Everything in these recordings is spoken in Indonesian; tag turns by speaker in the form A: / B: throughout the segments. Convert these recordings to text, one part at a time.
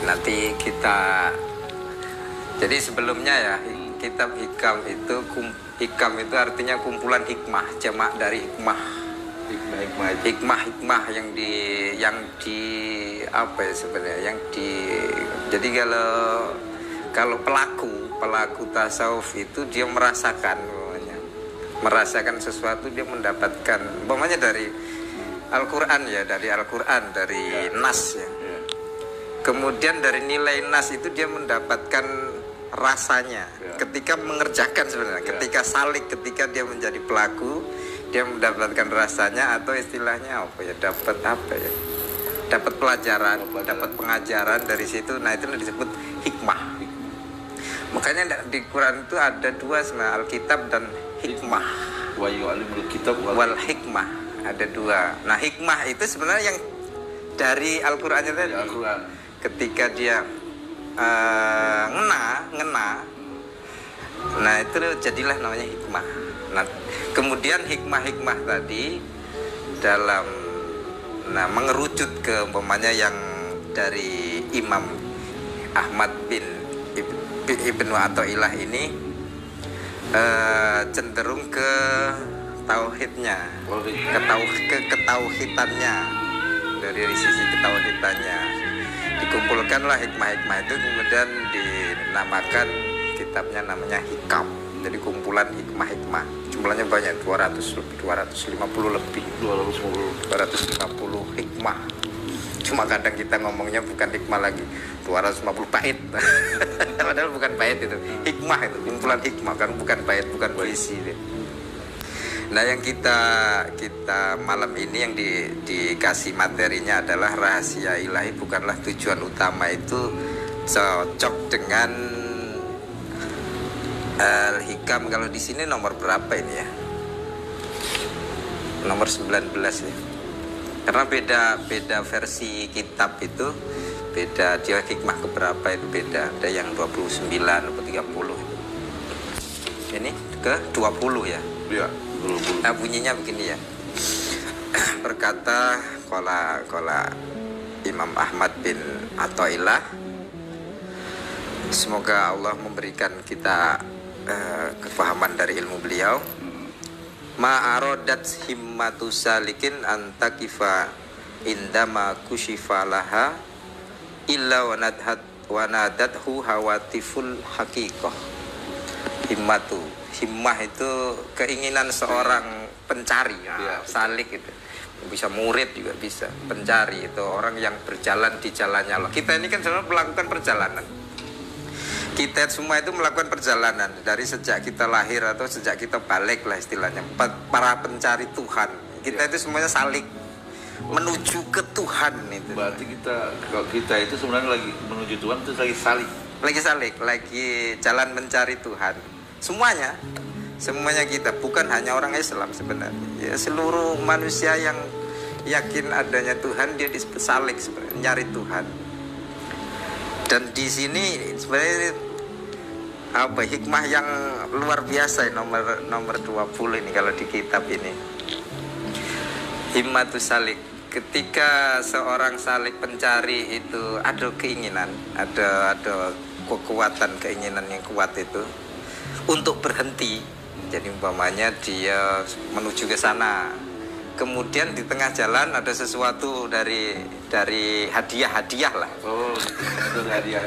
A: nanti kita. Jadi sebelumnya ya, kitab Hikam itu Hikam itu artinya kumpulan hikmah, jamak dari hikmah. Hikmah yang di apa ya sebenarnya, jadi kalau pelaku tasawuf itu dia merasakan sesuatu, dia mendapatkan umpamanya dari Al-Quran ya, dari nas ya. Kemudian dari nilai nas itu dia mendapatkan rasanya ketika mengerjakan sebenarnya, ketika salik, ketika dia menjadi pelaku, dia mendapatkan rasanya, atau istilahnya apa ya, dapat pelajaran, dapat pengajaran dari situ. Nah, itu disebut hikmah. Makanya di Quran itu ada dua sebenarnya, Alkitab dan hikmah.
B: Wa yu'allimul kitab
A: wal hikmah, ada dua. Nah, hikmah itu sebenarnya yang dari Al-Qur'annya tadi.
B: Al-Quran.
A: Ketika dia ngena, nah itu jadilah namanya hikmah. Nah, kemudian hikmah tadi dalam mengerucut ke umpamanya yang dari Imam Ahmad bin Ibnu Athaillah ini cenderung ke tauhidnya, ke ketauhidannya. Dari sisi ketauhidannya dikumpulkanlah hikmah itu, kemudian dinamakan kitabnya namanya Hikam. Jadi kumpulan hikmah, jumlahnya banyak, 250 hikmah. Cuma kadang kita ngomongnya bukan hikmah lagi, 250 bait. Padahal bukan bait itu, hikmah itu, kumpulan hikmah, kan bukan bait, bukan puisi. Nah, yang kita malam ini yang dikasih materinya adalah rahasia ilahi, bukanlah tujuan utama. Itu cocok dengan Al-Hikam. Kalau di sini nomor berapa ini ya? Nomor 19 ya. Karena beda versi kitab itu, beda, dia hikmah keberapa itu beda. Ada yang 29 atau 30. Ini ke 20 ya.
B: Iya.
A: Nah, bunyinya begini ya. Berkata qala Imam Ahmad bin Athaillah, semoga Allah memberikan kita kefahaman dari ilmu beliau. Ma'arodat himmatu salikin antakifa indama kushifa laha illa wanadathu hawatiful haqiqah. Himmah itu keinginan seorang pencari, salik itu. Bisa murid juga bisa, pencari itu orang yang berjalan di jalannya Allah. Kita ini kan sebenarnya melakukan perjalanan. Kita semua itu melakukan perjalanan dari sejak kita lahir atau sejak kita balik lah istilahnya. Para pencari Tuhan. Kita itu semuanya salik menuju ke Tuhan itu.
B: Berarti kalau kita itu sebenarnya lagi menuju Tuhan itu lagi salik.
A: Lagi jalan mencari Tuhan. Semuanya kita, bukan hanya orang Islam sebenarnya. Ya, seluruh manusia yang yakin adanya Tuhan, dia disebut salik sebenarnya, nyari Tuhan. Dan di sini sebenarnya hikmah yang luar biasa, nomor 20 ini kalau di kitab ini. Himmatus salik. Ketika seorang salik pencari itu ada keinginan, ada kekuatan, keinginan yang kuat itu untuk berhenti. Jadi umpamanya dia menuju ke sana, kemudian di tengah jalan ada sesuatu dari hadiah lah.
B: Oh, itu hadiah.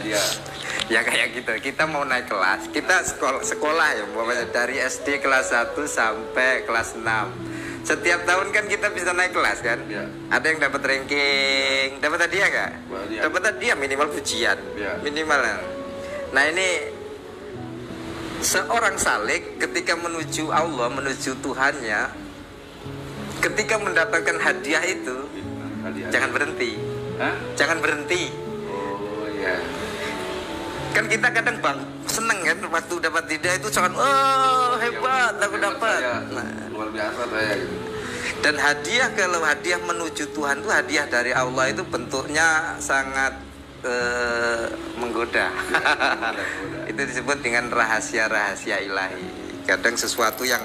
A: Ya kayak gitu. Kita mau naik kelas, kita sekolah ya umpamanya dari SD kelas 1 sampai kelas 6. Setiap tahun kan kita bisa naik kelas kan?
B: Ya.
A: Ada yang dapat ranking, dapat hadiah nggak? Dapat hadiah, minimal pujian, minimal. Nah, ini seorang salik ketika menuju Allah, menuju Tuhannya, ketika mendapatkan hadiah itu, jangan berhenti. Jangan berhenti.
B: Oh iya.
A: Kan kita kadang seneng kan waktu dapat hadiah itu, jangan hebat aku dapat.
B: Luar biasa saya gitu.
A: Dan kalau hadiah menuju Tuhan itu, hadiah dari Allah itu bentuknya sangat menggoda. Itu disebut dengan rahasia-rahasia ilahi. Kadang sesuatu yang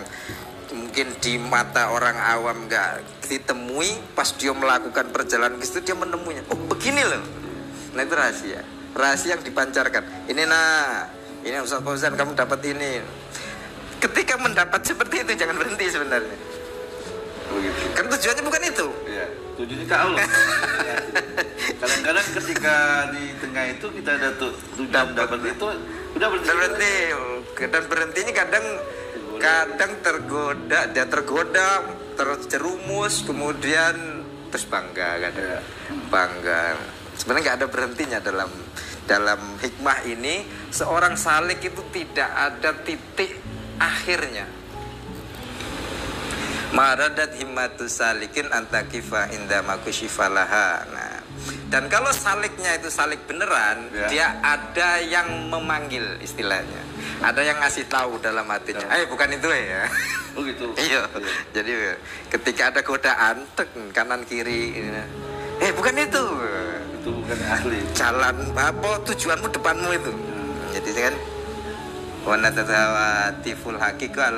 A: mungkin di mata orang awam nggak ditemui, pas dia melakukan perjalanan ke situ dia menemuinya. Oh begini loh. Nah itu rahasia. rahasia yang dipancarkan. Ini Ustaz Fauzan kamu dapat ini. Ketika mendapat seperti itu jangan berhenti sebenarnya.
B: Begitu.
A: Kan tujuannya bukan itu.
B: Iya, tujuannya ke Allah. Kadang-kadang ketika di tengah itu kita ada tujuan dapat itu udah
A: Berhenti. Dan berhentinya kadang tergoda, terjerumus, kemudian terus bangga kadang. Bangga. Sebenarnya nggak ada berhentinya dalam hikmah ini. Seorang salik itu tidak ada titik akhirnya. Maradat himmatu salikin antakifa inda makushifalaha. Nah, dan kalau saliknya itu salik beneran,
B: ya,
A: dia ada yang memanggil istilahnya. Ada yang ngasih tahu dalam hatinya. Bukan itu ya.
B: Oh gitu.
A: Iya. Jadi ketika ada godaan kanan kiri, bukan itu.
B: Itu bukan ahli.
A: Jalan apa tujuanmu depanmu itu. Jadi kan wa natatawatiful haqiqa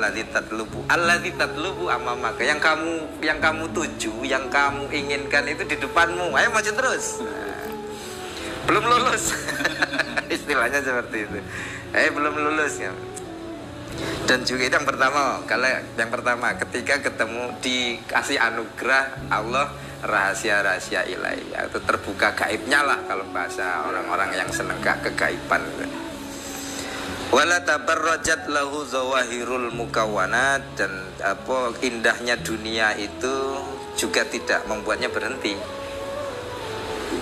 A: allazi tatlubu amamaka. Yang kamu tuju, yang kamu inginkan itu di depanmu. Ayo maju terus. Belum lulus. Istilahnya seperti itu. Belum lulus ya. Dan juga itu yang pertama ketika ketemu dikasih anugerah Allah, rahasia-rahasia ilahi atau terbuka gaibnya lah kalau bahasa orang-orang yang seneng kegaiban. Wala tabarrajat lahu zawahirul mukawwanat, dan indahnya dunia itu juga tidak membuatnya berhenti.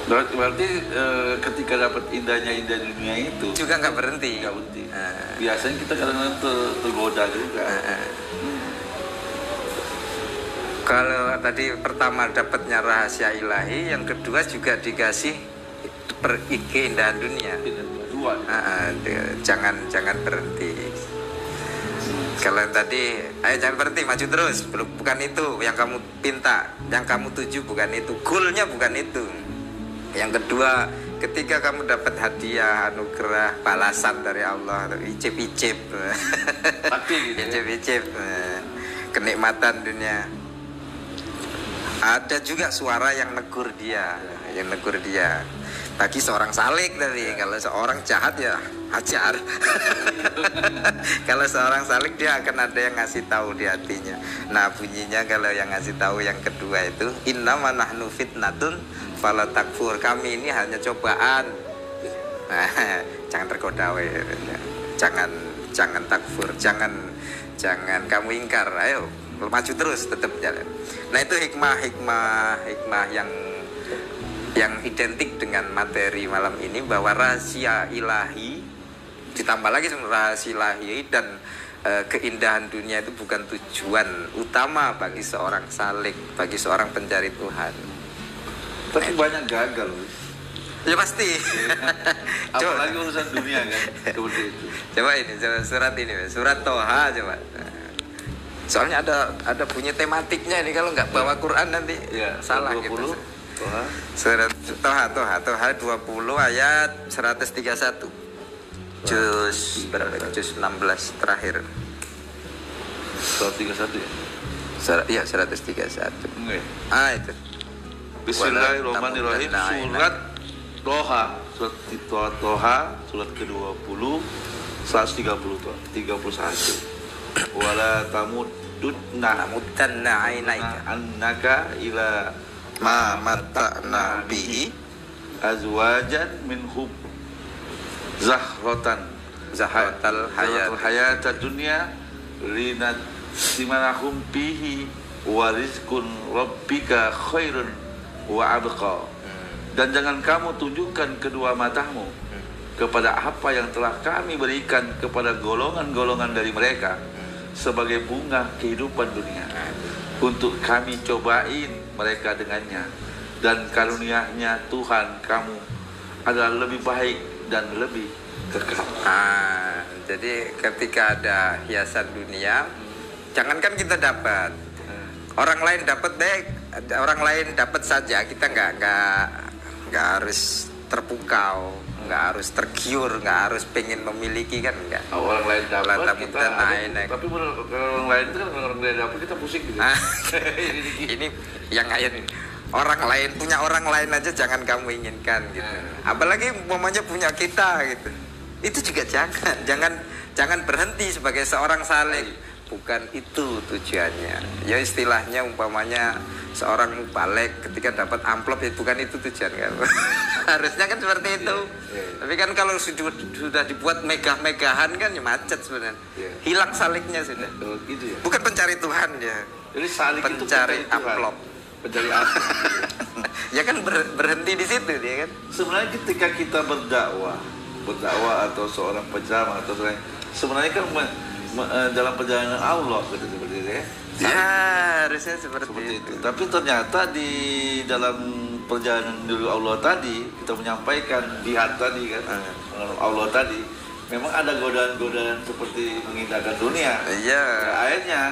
B: Berarti ketika dapat indah dunia itu
A: Juga nggak berhenti.
B: nggak berhenti. Biasanya kita kadang-kadang tergoda juga.
A: Kalau tadi pertama dapatnya rahasia ilahi, yang kedua juga dikasih keindahan dunia. Jangan berhenti. Kalau yang tadi, ayo jangan berhenti, maju terus. Bukan itu yang kamu pinta, yang kamu tuju bukan itu, goalnya bukan itu. Yang kedua, ketika kamu dapat hadiah, anugerah, balasan dari Allah, icip-icip, icip-icip, kenikmatan dunia. Ada juga suara yang negur dia. Bagi seorang salik tadi, kalau seorang jahat ya hajar. Kalau seorang salik dia akan ada yang ngasih tahu di hatinya. Nah bunyinya kalau yang ngasih tahu yang kedua itu, innama nahnu fitnatun fala takfur. Kami ini hanya cobaan. Jangan tergoda, jangan takfur, jangan kamu ingkar. Ayo maju terus, tetap jalan. Nah itu hikmah yang identik dengan materi malam ini, bahwa rahasia ilahi ditambah lagi rahasia ilahi dan keindahan dunia itu bukan tujuan utama bagi seorang salik, bagi seorang pencari Tuhan.
B: Tapi banyak gagal.
A: Ya pasti.
B: Apalagi urusan dunia kan seperti itu.
A: Coba surat Toha coba. Soalnya ada bunyi tematiknya ini, kalau nggak bawa Quran nanti
B: ya,
A: salah
B: 20,
A: gitu.
B: Toha.
A: Surat Toha 20 ayat 131. Juz berapa? Juz 16 terakhir.
B: 131 ya?
A: Iya 131.
B: Enggak.
A: Itu.
B: Bismillahirrahmanirrahim. Surat Toha, surat Toha, surat ke-20, 131. Wala tamuddanna annaka ila
A: ma mata'na bihi
B: azwajan minhum zahatal hayatad dunya linatimanahum bihi wa rizqun rabbika khairun wa abqa. Dan jangan kamu tunjukkan kedua matamu kepada apa yang telah kami berikan kepada golongan-golongan dari mereka sebagai bunga kehidupan dunia, untuk kami cobain mereka dengannya, dan karunia-Nya Tuhan kamu adalah lebih baik dan lebih kekal.
A: Jadi ketika ada hiasan dunia, jangankan kita dapat, orang lain dapat baik, orang lain dapat saja, kita nggak harus terpukau, nggak harus tergiur, nggak harus pengen memiliki, kan enggak.
B: Orang lain dapat kita
A: naik.
B: Tapi orang lain itu kan orang lain dapat kita pusing gitu.
A: Ini yang ayat orang lain, punya orang lain aja jangan kamu inginkan gitu. Apalagi umpamanya punya kita gitu. Itu juga jangan berhenti sebagai seorang salik. Bukan itu tujuannya. Ya istilahnya umpamanya seorang mubalek ketika dapat amplop, ya bukan itu tujuan kan. Harusnya kan seperti itu. Tapi kan kalau sudah dibuat megah-megahan kan ya macet sebenarnya. Hilang saliknya sudah.
B: Gitu ya.
A: Bukan pencari Tuhan ya.
B: Jadi salik itu
A: Pencari amplop.
B: Pencari amplop.
A: Ya kan berhenti di situ dia kan.
B: Sebenarnya ketika kita berdakwah atau seorang penceramah atau sebenarnya kan dalam perjalanan Allah gitu, seperti itu ya.
A: Ya, harusnya seperti itu.
B: Tapi ternyata di dalam perjalanan dulu Allah tadi kita menyampaikan jihad tadi kan, Allah tadi memang ada godaan-godaan seperti mengindahkan dunia.
A: Iya.
B: Ya, akhirnya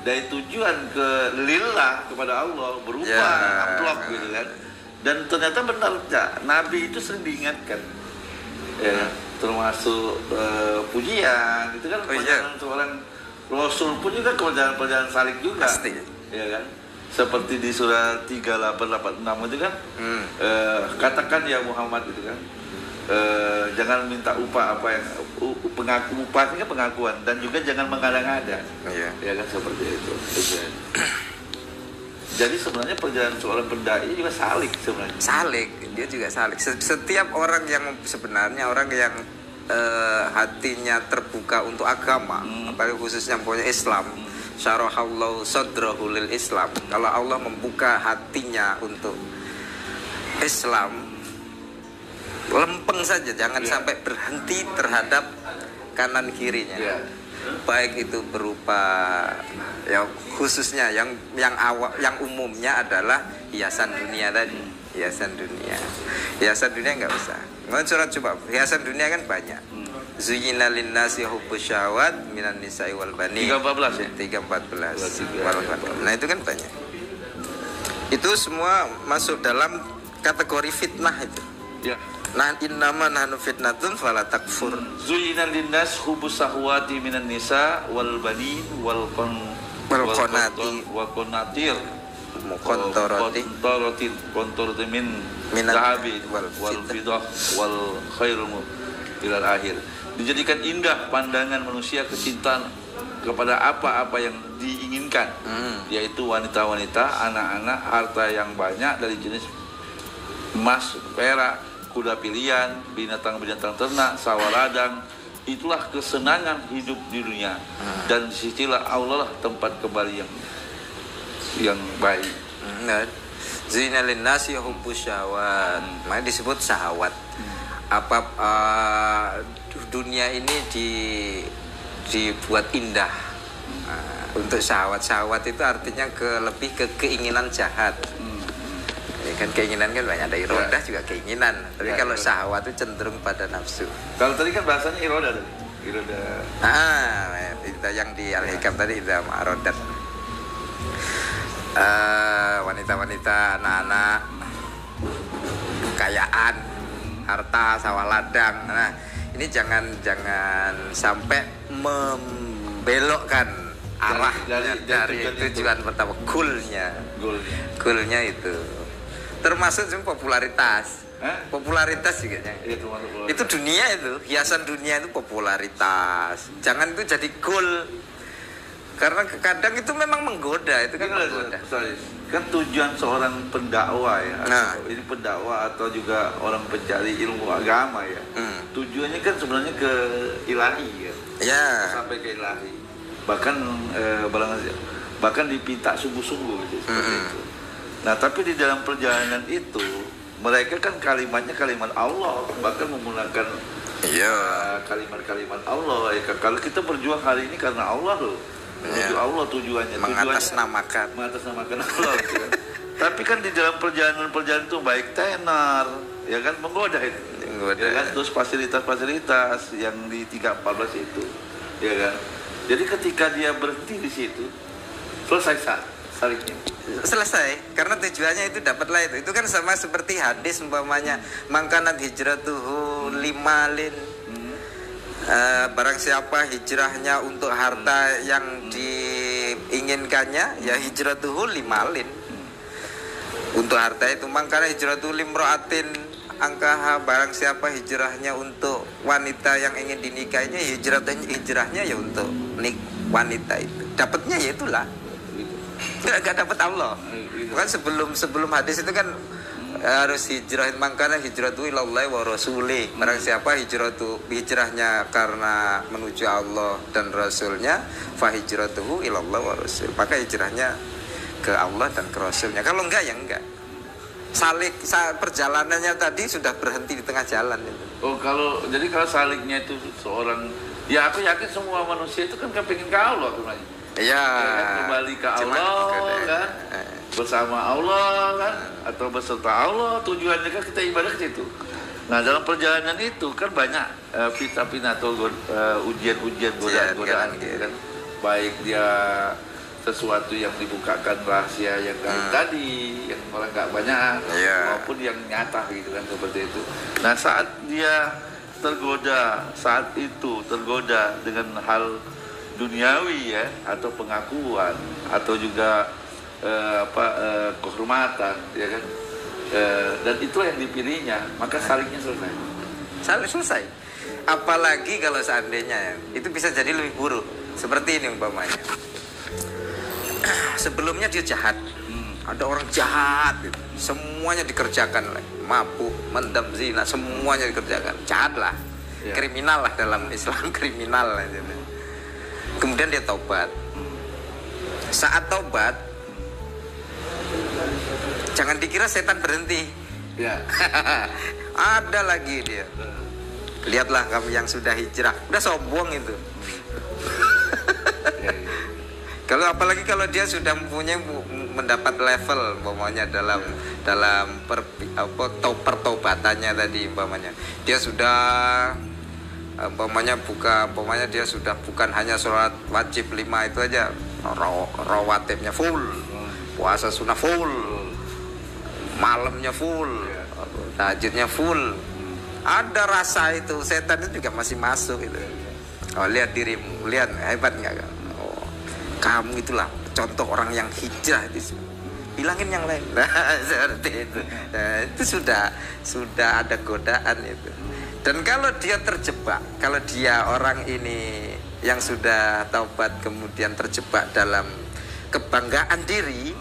B: dari tujuan ke lillah kepada Allah berupa amplop gitu kan. Dan ternyata benar ya, Nabi itu sering diingatkan. Ya, termasuk pujian itu kan perjalanan seorang Rasul pun juga perjalanan salik juga.
A: Pasti.
B: Ya kan? Seperti di surah 3886 itu kan katakan ya Muhammad itu kan jangan minta upah apa yang upahnya pengakuan dan juga jangan mengada-ngada.
A: Iya.
B: Ya kan seperti itu. Jadi sebenarnya perjalanan seorang pendai juga salik sebenarnya.
A: Salik, dia juga salik. Setiap orang yang sebenarnya orang yang hatinya terbuka untuk agama, apalagi khususnya punya Islam, syarahallahu sadrahu lil Islam. Kalau Allah membuka hatinya untuk Islam, lempeng saja, jangan sampai berhenti terhadap kanan kirinya. Baik itu berupa ya khususnya yang umumnya adalah hiasan dunia tadi, hiasan dunia nggak usah. Coba hiasan dunia kan banyak. Zuyyina linnasi hubbus syahawat minan nisa'i wal banin.
B: 314 ya?
A: 314. Nah itu kan banyak. Itu semua masuk dalam kategori fitnah itu.
B: Ya.
A: Nah innama nahnu fitnatun fala takfur.
B: Zuyyina linnas hubbus syahawati minan nisa wal banin wal qanatir kontoroti min zahabi wal fiddah wal khairul ilal akhir. Dijadikan indah pandangan manusia kecintaan kepada apa-apa yang diinginkan, yaitu wanita-wanita, anak-anak, harta yang banyak dari jenis emas, perak, kuda pilihan, binatang-binatang ternak, sawah ladang. Itulah kesenangan hidup di dunia. Dan disitulah Allah lah tempat kembali yang baik.
A: Zina linnasi hubbus syahawat. Makanya disebut syahwat. Dunia ini dibuat indah. Untuk syahwat itu artinya lebih ke keinginan jahat. Ya kan keinginan kan banyak, ada irodah juga keinginan. Tapi kalau syahwat itu cenderung pada nafsu.
B: Kalau tadi kan bahasanya irodah tadi.
A: Itu yang di Al-Hikam tadi itu ma'rodat. Wanita-wanita, anak-anak, kekayaan, harta, sawah ladang. Nah, ini jangan sampai membelokkan arah dari tujuan pertama, goalnya itu. Termasuk juga popularitas. Popularitas juga itu dunia itu, hiasan dunia itu popularitas. Jangan itu jadi goal. Karena kadang itu memang menggoda, itu kan menggoda.
B: Kan tujuan seorang pendakwa ya, ini pendakwa atau juga orang pencari ilmu agama ya. Tujuannya kan sebenarnya ke ilahi ya. Sampai ke ilahi. Bahkan dipinta sungguh-sungguh gitu, seperti itu. Nah, tapi di dalam perjalanan itu mereka kan kalimatnya kalimat Allah, bahkan menggunakan kalimat-kalimat Allah ya. Kalau kita berjuang hari ini karena Allah loh. Allah tujuannya
A: mengatasnamakan
B: Allah gitu. Tapi kan di dalam perjalanan itu baik tenar ya kan menggoda itu. Ya kan, terus fasilitas yang di 314 itu ya kan. Jadi ketika dia berhenti di situ selesai saliknya.
A: Selesai, karena tujuannya itu dapatlah itu. Itu kan sama seperti hadis umpamanya mangkanat hijratuhu limalin. Barang siapa hijrahnya untuk harta yang diinginkannya, ya hijratuhu limalin. Untuk harta itu mangkana hijratul limra'atin angkaha, barang siapa hijrahnya untuk wanita yang ingin dinikahinya, hijrahnya ya untuk wanita itu. Dapatnya ya itulah. Enggak dapat Allah. Bukan sebelum hadis itu kan harus hijrah, mangkana hijratu ilallahi wa rasulih. Barang siapa hijrahnya karena menuju Allah dan Rasulnya, fa hijratuhu ilallahi wa rasul. Maka hijrahnya ke Allah dan ke Rasulnya. Kalau enggak ya enggak. Perjalanannya tadi sudah berhenti di tengah jalan itu.
B: Oh, jadi kalau saliknya itu seorang, ya aku yakin semua manusia itu kan kepingin ke Allah sebenarnya.
A: Iya.
B: Ya, kembali ke Allah kan, bersama Allah kan, atau beserta Allah. Tujuannya kan kita ibadah ke situ. Nah, dalam perjalanan itu kan banyak fitnah atau ujian-ujian, godaan gitu kan. Baik dia sesuatu yang dibukakan rahasia yang tadi, yang orang nggak banyak, maupun yang nyata gitu kan, seperti itu. Nah, saat dia tergoda dengan hal duniawi ya, atau pengakuan, atau juga kehormatan ya kan, dan itulah yang dipilihnya, maka saliknya selesai.
A: Apalagi kalau seandainya itu bisa jadi lebih buruk, seperti ini umpamanya. Sebelumnya dia jahat, ada orang jahat gitu. Semuanya dikerjakan, mabuk, mendam, zina, semuanya dikerjakan, jahat lah, kriminal lah, dalam Islam kriminal lah gitu. Kemudian dia taubat. Saat taubat, jangan dikira setan berhenti ya. Ada lagi dia, lihatlah kamu yang sudah hijrah, udah sombong itu. Kalau apalagi kalau dia sudah mempunyai mendapat level umpamanya dalam pertaubatannya tadi, umpamanya dia sudah dia sudah bukan hanya sholat wajib 5 itu aja, rawatibnya full, puasa sunnah full, malamnya full, tahajudnya full. Ada rasa itu, setan itu juga masih masuk itu. Oh, lihat dirimu, lihat hebat nggak kan? Kamu itulah contoh orang yang hijrah itu. Bilangin yang lain. Nah, seperti itu. Nah, itu sudah ada godaan itu. Dan kalau dia terjebak, kalau dia orang ini yang sudah taubat kemudian terjebak dalam kebanggaan diri,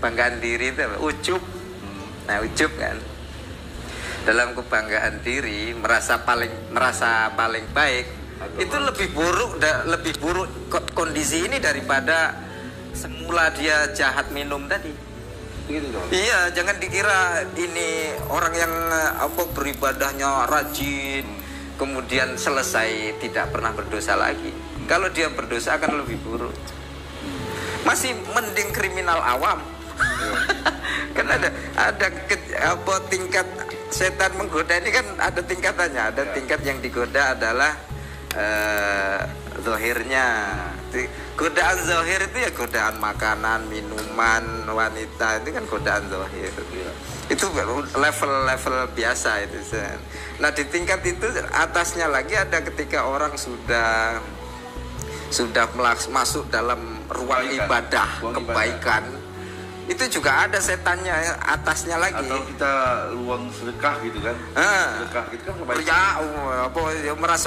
A: banggaan diri itu ujub. Nah, ujub kan. Dalam kebanggaan diri, merasa paling baik. Itu lebih buruk kondisi ini daripada semula dia jahat minum tadi. Gitu dong. Iya, jangan dikira ini orang yang beribadahnya rajin, kemudian selesai tidak pernah berdosa lagi. Kalau dia berdosa akan lebih buruk. Masih mending kriminal awam. Kan ada tingkat setan menggoda ini kan ada tingkatannya. Ada tingkat yang digoda adalah zahirnya. Godaan zahir itu ya godaan makanan, minuman, wanita, itu kan godaan zahir. Itu level biasa itu. Nah, di tingkat itu atasnya lagi ada ketika orang sudah masuk dalam ruang ibadah, kebaikan. Itu juga ada setannya atasnya lagi.
B: Atau kita ruang sedekah gitu kan. Sedekah itu kan kebaikan.
A: Ya,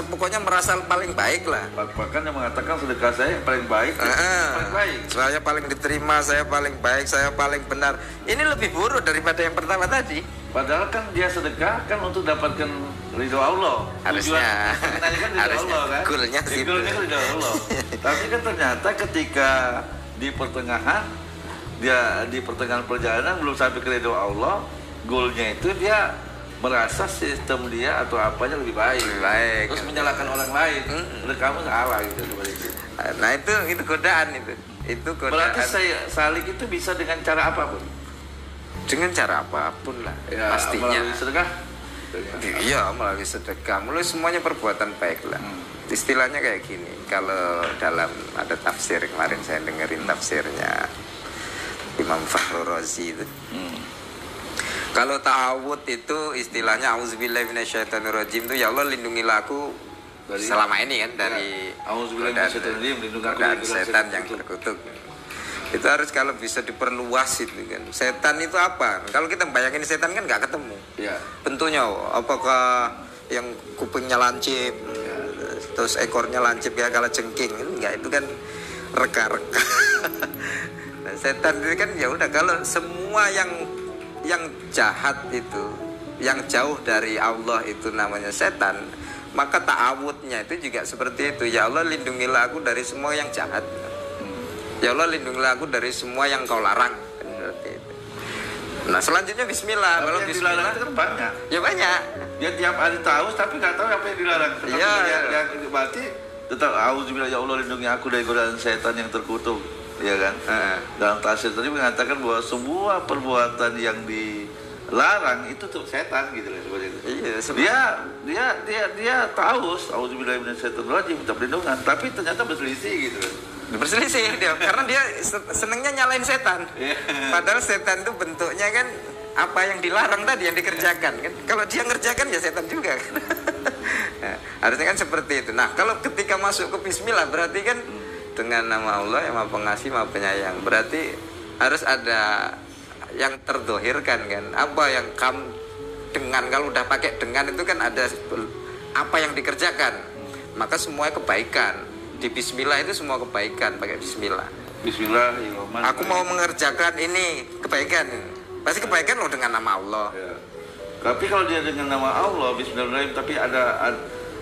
A: pokoknya merasa paling baik lah.
B: Bahkan yang mengatakan sedekah saya yang paling baik. Paling baik.
A: Saya paling diterima, saya paling baik, saya paling benar. Ini lebih buruk daripada yang pertama tadi.
B: Padahal kan dia sedekah kan untuk dapatkan ridho Allah.
A: Harusnya.
B: Kan ridho Allah kan.
A: Goalnya
B: ridho Allah. Tapi kan ternyata ketika di pertengahan perjalanan belum sampai ke ridho Allah, goalnya itu dia merasa sistem dia atau apanya lebih baik. Terus menyalahkan orang lain. Kamu salah gitu.
A: Nah, itu godaan itu. Itu godaan.
B: Berarti salik itu bisa dengan cara apapun.
A: Dengan cara apapun lah,
B: ya,
A: pastinya.
B: Melalui sedekah.
A: Iya, melalui sedekah, melalui semuanya perbuatan baik lah. Istilahnya kayak gini. Kalau dalam ada tafsir kemarin saya dengerin tafsirnya Imam Fakhrul Razi itu. Kalau ta'awud itu istilahnya auzubillahi minasyaitonirrajim itu, ya Allah lindungilah aku selama ini kan dari
B: auzubillahi minasyaitonirrajim, lindungilah
A: setan yang terkutuk. Itu harus kalau bisa diperluas itu kan. Setan itu apa? Kalau kita bayangin setan kan nggak ketemu.
B: Ya.
A: Bentuknya apakah yang kupingnya lancip, terus ekornya lancip ya kalau jengking, enggak, itu kan reka-reka. Nah, setan itu kan ya udah, kalau semua yang jahat itu, yang jauh dari Allah itu namanya setan, maka ta'awudnya itu juga seperti itu. Ya Allah, lindungilah aku dari semua yang jahat. Ya Allah, lindungilah aku dari semua yang kau larang. Seperti itu. Nah, selanjutnya bismillah. Kalau
B: yang
A: bismillah
B: dilarang itu kan banyak.
A: ya banyak.
B: Dia tiap hari tahu tapi nggak tahu apa yang dilarang.
A: Iya.
B: Yang berarti tetap auzubillah, ya Allah lindungi aku dari godaan setan yang terkutuk, ya kan? Dalam tafsir tadi mengatakan bahwa semua perbuatan yang dilarang itu tuh setan gitu loh, seperti itu. Iya, dia tahu auzubillah minasyaitonirrajim, minta perlindungan, tapi ternyata berselisih gitu loh.
A: Berselisih dia, karena dia senengnya nyalain setan. Padahal setan itu bentuknya kan apa yang dilarang tadi yang dikerjakan kan. Kalau dia ngerjakan ya setan juga kan. Nah, harusnya kan seperti itu. Nah, kalau ketika masuk ke bismillah berarti kan dengan nama Allah yang Maha Pengasih, Maha Penyayang. Berarti harus ada yang terdohirkan kan. Apa yang kamu dengan, kalau udah pakai dengan itu kan ada apa yang dikerjakan. Maka semuanya kebaikan. Di bismillah itu semua kebaikan, pakai bismillah.
B: Bismillahirrahmanirrahim.
A: Aku mau mengerjakan ini kebaikan. Pasti kebaikan loh dengan nama Allah.
B: Ya. Tapi kalau dia dengan nama Allah bismillahirrahmanirrahim, tapi ada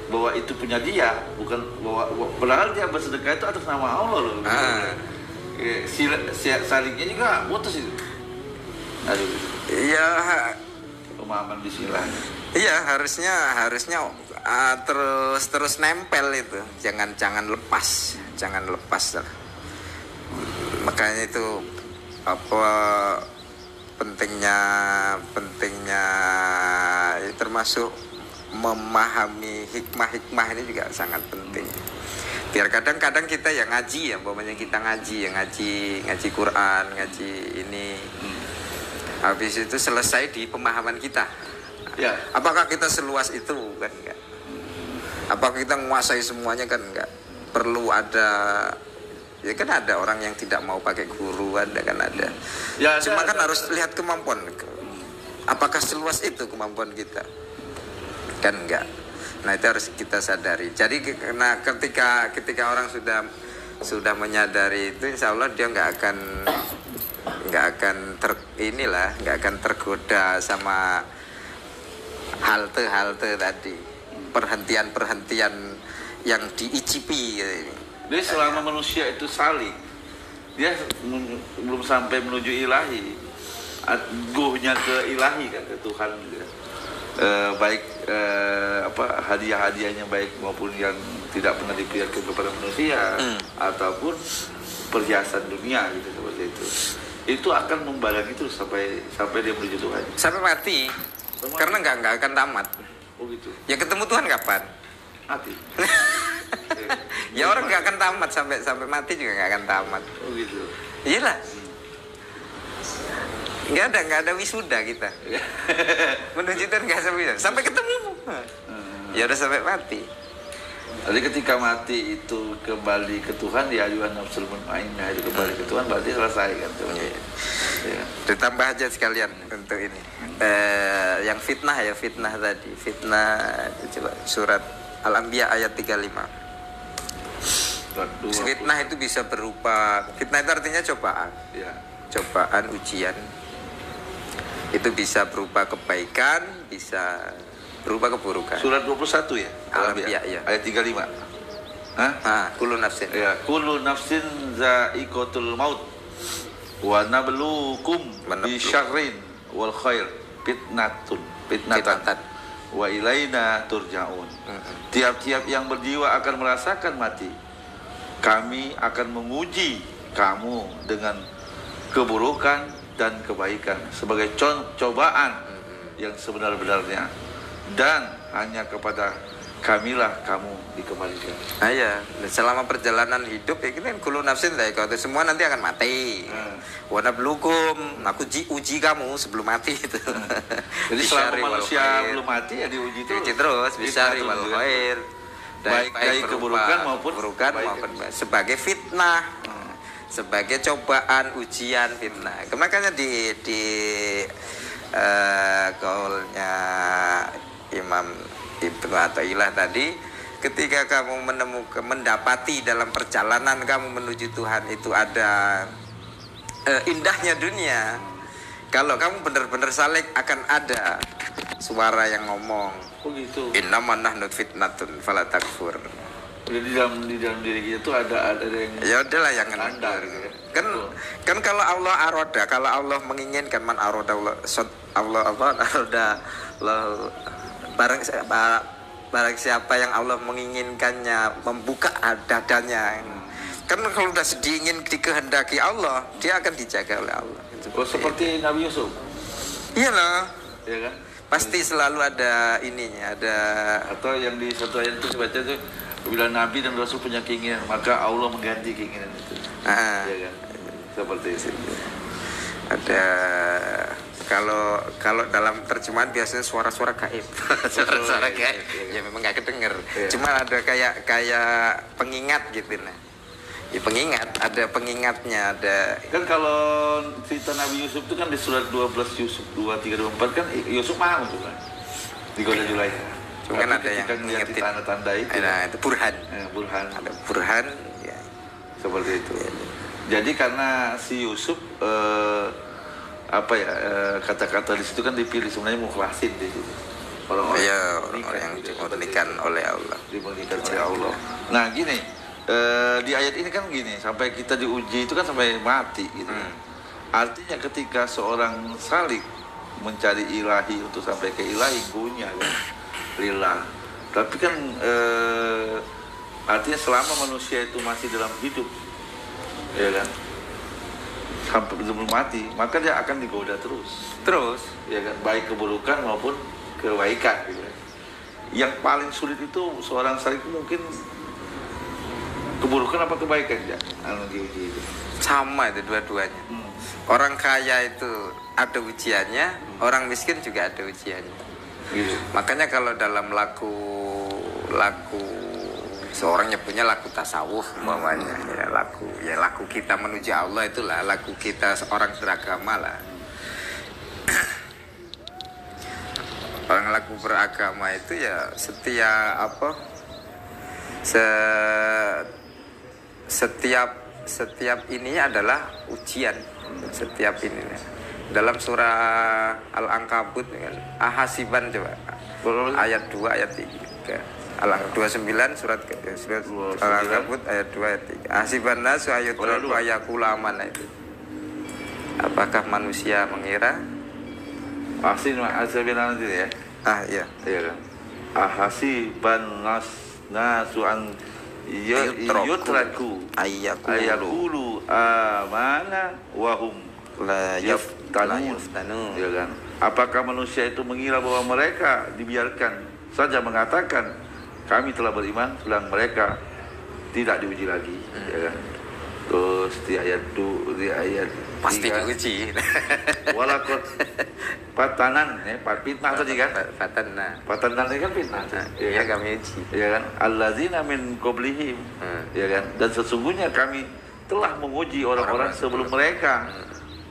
B: bahwa itu punya dia, bukan bahwa padahal dia bersedekah itu atas nama Allah loh. Salingnya juga putus itu. Aduh.
A: Iya.
B: Pemahaman bismillah.
A: Iya, harusnya terus nempel itu. Jangan lepas, jangan lepas. Makanya itu apa pentingnya termasuk memahami hikmah ini juga sangat penting. Biar kadang-kadang kita yang ngaji ya, umpamanya kita ngaji Quran, ngaji ini. Habis itu selesai di pemahaman kita.
B: Ya.
A: Apakah kita seluas itu? Kan enggak. Apakah kita menguasai semuanya? Kan enggak. Perlu ada, ya kan ada orang yang tidak mau pakai guru, ada kan ada.
B: Ya,
A: cuma kan harus lihat kemampuan. Apakah seluas itu kemampuan kita? Kan enggak. Nah, itu harus kita sadari. Jadi karena ketika orang sudah menyadari itu, insya Allah dia nggak akan tergoda sama halte tadi, perhentian yang diicipi.
B: Jadi selama manusia itu saling, dia belum sampai menuju ilahi, gohnya ke ilahi kan, ke Tuhan gitu. Baik hadiah-hadiahnya baik maupun yang tidak pernah diberikan kepada manusia ataupun perhiasan dunia gitu, seperti itu akan membalangi terus sampai dia menuju Tuhan,
A: sampai mati. Karena nggak akan tamat.
B: Oh gitu.
A: Ya ketemu Tuhan kapan?
B: Mati.
A: Ya orang nggak akan tamat, sampai mati juga nggak akan tamat.
B: Oh gitu.
A: Iyalah. Nggak ada wisuda kita. Menuju Tuhan nggak sampai ketemu. Ya udah sampai mati.
B: Jadi ketika mati itu kembali ke Tuhan, ya ayuhan nafsul mutmainnah, itu kembali ke Tuhan berarti selesai kan. Ya.
A: Ditambah aja sekalian untuk ini. Yang fitnah tadi. Fitnah coba surat Al-Anbiya ayat 35. Fitnah itu bisa berupa, fitnah itu artinya cobaan.
B: Ya.
A: Cobaan, ujian. Itu bisa berupa kebaikan, bisa berupa keburukan.
B: Surat 21 ya?
A: Al-Anbiya ya.
B: Ayat 35. Hah?
A: Kullu nafsin.
B: Ya, kullu nafsin za'iqatul maut. Wa nabluukum bisyarrin wal khair fitnatan wa ilaina turja'un. Tiap-tiap yang berjiwa akan merasakan mati. Kami akan menguji kamu dengan keburukan dan kebaikan sebagai cobaan yang sebenar-benarnya, dan hanya kepada kamilah kamu dikembalikan.
A: Iya, selama perjalanan hidup ya kita kullu nafsin dha'iqatul, semua nanti akan mati. Wa nabluukum, aku uji kamu sebelum mati itu.
B: Jadi selama manusia belum mati ya diuji
A: terus bisyari wal khair,
B: baik dari keburukan maupun
A: sebagai fitnah. sebagai cobaan, ujian, fitnah. Makanya di kaulnya Imam Ibnu Athaillah tadi, ketika kamu mendapati dalam perjalanan kamu menuju Tuhan itu ada indahnya dunia, kalau kamu benar-benar salik akan ada suara yang ngomong,
B: Oh gitu.
A: innaman nahnu fitnatun fala takfur.
B: Jadi di dalam diri kita tuh ada yang
A: Ya udahlah yang
B: Anda,
A: ngendar
B: gitu ya.
A: kan kalau Allah aroda, kalau Allah menginginkan, man aroda Allah aroda Allah, barang siapa yang Allah menginginkannya membuka dadanya, kan kalau udah diingin dikehendaki Allah, dia akan dijaga oleh Allah.
B: Oh, seperti Nabi Yusuf,
A: Iya loh,
B: ya kan?
A: pasti selalu ada ininya, ada
B: Atau yang di satu ayat itu saya baca tuh, bila Nabi dan Rasul punya keinginan, maka Allah mengganti keinginan itu. Ya kan? Seperti itu.
A: ada kalau dalam terjemahan biasanya suara-suara gaib. Suara-suara gaib. Ya memang nggak kedenger.
B: Iya.
A: Cuma ada kayak pengingat gitu nah. Ya pengingat, ada pengingatnya, ada
B: Kan kalau cerita Nabi Yusuf itu kan di surat 12 Yusuf 23 24 kan Yusuf mau tuh kan. Digoda Julai.
A: Cuman ada yang
B: melihat
A: ngingetin.
B: tanda-tanda itu.
A: nah, itu burhan.
B: Burhan.
A: Ada burhan ya.
B: Seperti itu. Jadi karena si Yusuf kata-kata di situ kan dipilih sebenarnya mukhlasin di situ. Orang-orang
A: Ya,
B: yang
A: orang yang
B: gitu,
A: dimurnikan oleh Allah.
B: dimurnikan oleh Allah. Nah gini, di ayat ini kan gini, sampai kita diuji itu kan sampai mati gitu. Artinya ketika seorang salik mencari ilahi untuk sampai ke ilahi punya kan, lillah. Tapi kan artinya selama manusia itu masih dalam hidup, ya kan, sampai belum mati, maka dia akan digoda terus, ya kan, baik keburukan maupun kebaikan gitu. Yang paling sulit itu seorang salik mungkin keburukan apa kebaikan ya, gitu.
A: Sama itu dua-duanya. Orang kaya itu ada ujiannya, orang miskin juga ada ujiannya.
B: Gitu.
A: Makanya kalau dalam laku seorang nyebutnya laku tasawuf umpamanya, ya laku kita menuju Allah, itulah laku kita seorang beragama lah. Orang laku beragama itu ya setiap ini adalah ujian. Setiap ini dalam surah Al-Ankabut kan, ahasiban, coba ayat 2 ayat 3, Al-29 surat Al-Ankabut ayat 2 ayat 3. Ahasiban nasu ayyutraku ayakula amanah itu. Apakah manusia mengira?
B: Ahasiban nanti ya.
A: Iya.
B: Iya kan. Ahasiban nasu an yutraku ayakulu amana wahum la yuftanu. Ya kan. Apakah manusia itu mengira bahwa mereka dibiarkan saja mengatakan kami telah beriman, sedang mereka tidak diuji lagi, ya kan? Terus di ayat
A: Pasti
B: 3,
A: diuji.
B: walakot patanan, fitnah tadi kan? Patanan ini kan fitnah.
A: Ya kami uji.
B: Ya kan? Allazina min qablihim, ya kan? Dan sesungguhnya kami telah menguji orang-orang sebelum mereka.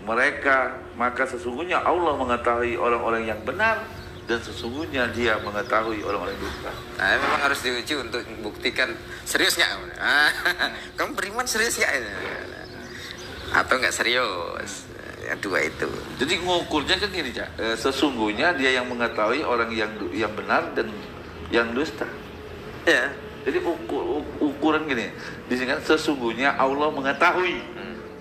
B: Maka sesungguhnya Allah mengetahui orang-orang yang benar, dan sesungguhnya Dia mengetahui orang-orang yang dusta.
A: Nah, memang harus diuji untuk membuktikan serius nggak? Kamu beriman serius nggak? Atau nggak serius? Ya, dua itu.
B: Jadi ngukurnya kan gini, Cak. Sesungguhnya Dia yang mengetahui orang yang benar dan yang dusta.
A: Ya.
B: Jadi ukuran gini. Di sini kan sesungguhnya Allah mengetahui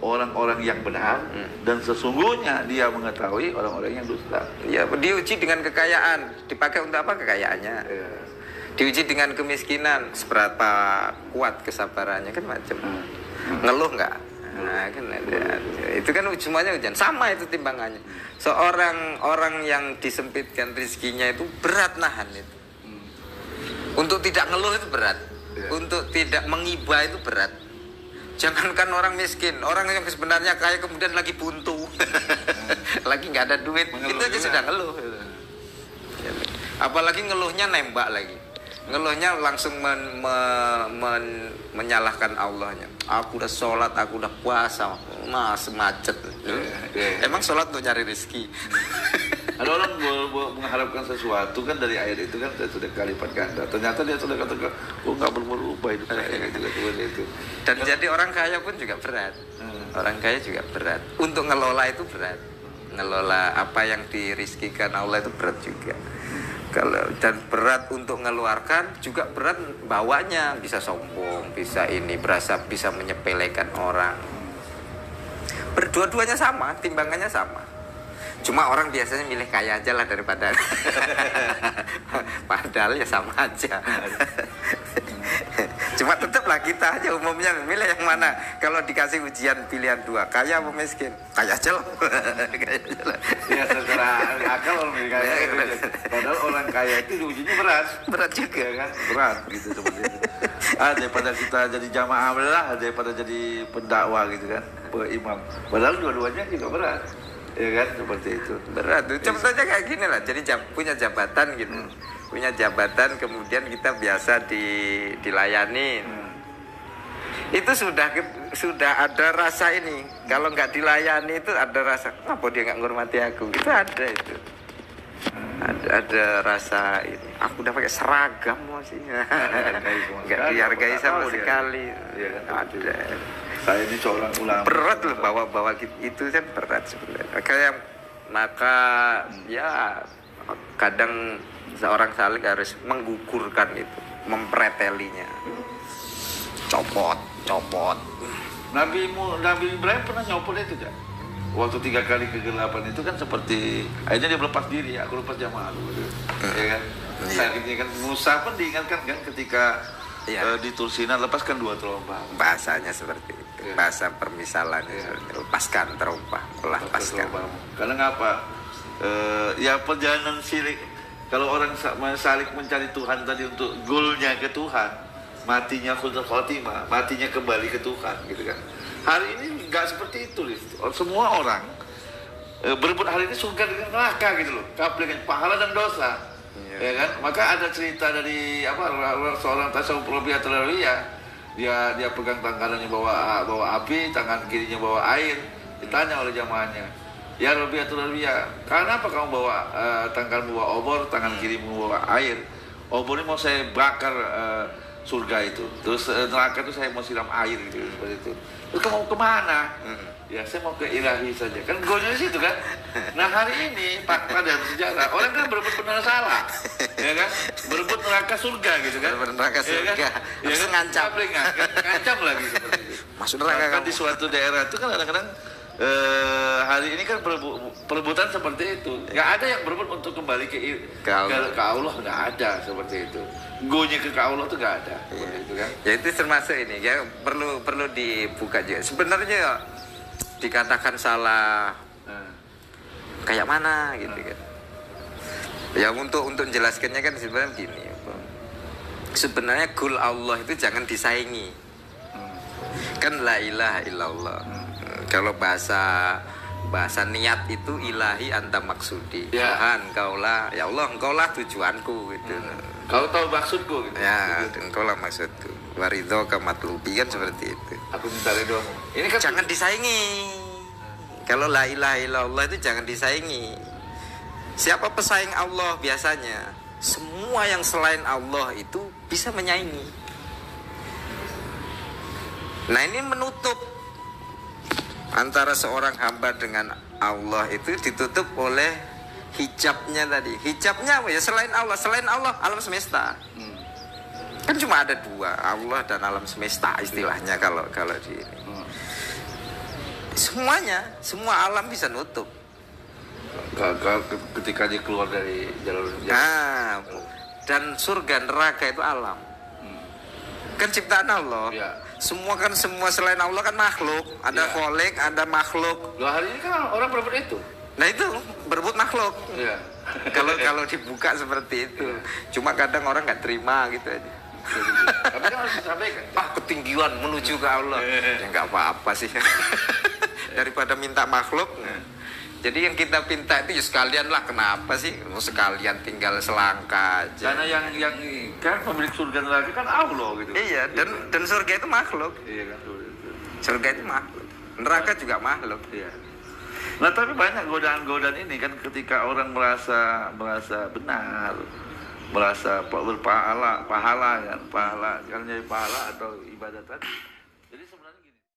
B: orang-orang yang benar, dan sesungguhnya Dia mengetahui orang-orang yang dusta.
A: Ya, diuji dengan kekayaan. Dipakai untuk apa kekayaannya?
B: Ya.
A: Diuji dengan kemiskinan, seberapa kuat kesabarannya, kan macam. Ngeluh nggak? Nah, kan ada. Itu kan semuanya ujian. Sama itu timbangannya. Seorang orang yang disempitkan rezekinya itu berat nahan itu. Untuk tidak ngeluh itu berat. Untuk tidak mengibah itu berat. Jangankan orang miskin, orang yang sebenarnya kaya kemudian lagi buntu, lagi nggak ada duit, mengeluh itu aja juga sudah ngeluh. Apalagi ngeluhnya nembak lagi. Ngeluhnya langsung menyalahkan Allahnya. Aku udah sholat, aku udah puasa, macet. Emang sholat untuk nyari rezeki?
B: Ada orang mengharapkan sesuatu kan dari ayat itu kan sudah kalipat ganda. Ternyata dia sudah katakan, nggak berubah hidup saya juga seperti itu.
A: Dan jadi orang kaya pun juga berat. Orang kaya juga berat. Untuk ngelola itu berat. Ngelola apa yang dirizkikan Allah itu berat juga. Dan berat untuk mengeluarkan juga berat bawanya, bisa sombong, bisa ini, bisa menyepelekan orang. Berdua-duanya sama, timbangannya sama. Cuma orang biasanya milih kaya aja lah daripada padahal ya sama aja. Cuma tetaplah kita aja umumnya milih yang mana. Kalau dikasih ujian pilihan dua, kaya apa miskin? Kaya aja lah.
B: Ya secara akal orang milih kaya. Padahal orang kaya itu diujinya berat.
A: Berat juga
B: kan? Berat gitu seperti itu. Daripada kita jadi jamaah lah, daripada jadi pendakwah gitu kan, imam. Padahal dua-duanya juga berat. Ya kan seperti itu.
A: Berat tuh. Contohnya kayak gini lah. Jadi punya jabatan gitu. Punya jabatan kemudian kita biasa dilayani. Itu sudah ada rasa ini. Kalau nggak dilayani itu ada rasa, kenapa dia nggak menghormati aku? Itu ada itu. Ada rasa ini. Aku udah pakai seragam masih. Nggak dihargai sama sekali.
B: Ya,
A: ada.
B: Saya ini seorang ulama.
A: Berat loh bawa itu kan berat sebenarnya. Kayak maka ya kadang seorang salik harus menggugurkan itu, mempretelinya. Copot.
B: Nabi Ibrahim pernah nyopot itu kan? Waktu 3 kali kegelapan itu kan seperti akhirnya dia melepas diri, aku lepas jamaah dulu. Ya kan? Sakitnya kan Musa pun diingatkan kan ketika di Tursina lepaskan 2 terompah.
A: Bahasanya seperti itu. Bahasa permisalan lepaskan terompah, lepaskan.
B: Karena ngapa? Ya perjalanan silik. Kalau orang salik mencari Tuhan tadi untuk goalnya ke Tuhan, matinya husnul khotimah, matinya kembali ke Tuhan gitu kan. Hari ini nggak seperti itu, semua orang berebut hari ini surga dengan neraka gitu loh, dengan pahala dan dosa, ya kan. Maka ada cerita dari seorang tasawuf Rabi'atul Adawiyah, dia pegang tangannya bawa api, tangan kirinya bawa air. Ditanya oleh jamaahnya, ya Rabi'atul Adawiyah, kenapa kamu bawa tangan bawa obor, tangan kiri bawa air? Obor ini mau saya bakar surga itu, terus neraka itu saya mau siram air gitu, seperti itu. Terus kamu mau kemana? Ya saya mau ke ilahi saja. Kan goalnya di situ kan. Nah hari ini fakta dan sejarah orang kan berebut benar salah, ya kan? Berebut neraka surga gitu kan?
A: Berebut neraka surga.
B: Ya kan? Ngancam lagi seperti itu.
A: Masuk neraka kan
B: di suatu daerah itu kan kadang-kadang hari ini kan perebutan seperti itu. Nggak ada yang berebut untuk kembali ke Allah, nggak ada seperti itu. Gonya ke Allah tuh nggak ada. Itu kan.
A: Ya itu termasuk ini ya, perlu dibuka juga. Sebenarnya dikatakan salah kayak mana gitu kan. Ya untuk menjelaskannya kan sebenarnya gini. Sebenarnya goal Allah itu jangan disaingi. Kan la ilaha illallah. Kalau bahasa niat itu ilahi anta maksudi.
B: Ya.
A: Tuhan kaulah, ya Allah engkaulah tujuanku gitu.
B: Kau tahu maksudku gitu.
A: Ya, engkaulah maksudku. Waridho kamatlubi kan seperti itu.
B: Aku minta ridhomu. Ini kan
A: Jangan disaingi. Kalau la ilaha illallah itu jangan disaingi. Siapa pesaing Allah biasanya? Semua yang selain Allah itu bisa menyaingi. Nah ini menutup antara seorang hamba dengan Allah itu ditutup oleh hijabnya tadi. Hijabnya apa ya? Selain Allah alam semesta. Kan cuma ada 2, Allah dan alam semesta istilahnya kalau di ini. Semua alam bisa nutup.
B: Ketika dia keluar dari jalur.
A: Nah, dan surga neraka itu alam. Kan ciptaan Allah.
B: Ya.
A: Semua selain Allah kan makhluk. Ada kholik, ada makhluk.
B: Loh, hari ini kan orang berebut itu.
A: Nah itu berebut makhluk.
B: Iya.
A: Kalau dibuka seperti itu. Cuma kadang orang nggak terima gitu aja.
B: Tapi kan harus disampaikan.
A: Ketinggian menuju ke Allah. Ya nggak apa-apa sih. Daripada minta makhluk. Jadi yang kita pinta itu ya sekalian lah, kenapa sih? Sekalian tinggal selangkah aja.
B: Karena yang kan pemilik surga neraka kan Allah gitu.
A: Iya, dan surga itu makhluk.
B: Iya kan.
A: Surga itu makhluk. Neraka juga makhluk.
B: Iya. Nah tapi banyak godaan-godaan ini kan ketika orang merasa benar, merasa pahala kan jadi pahala atau ibadah tadi. Jadi sebenarnya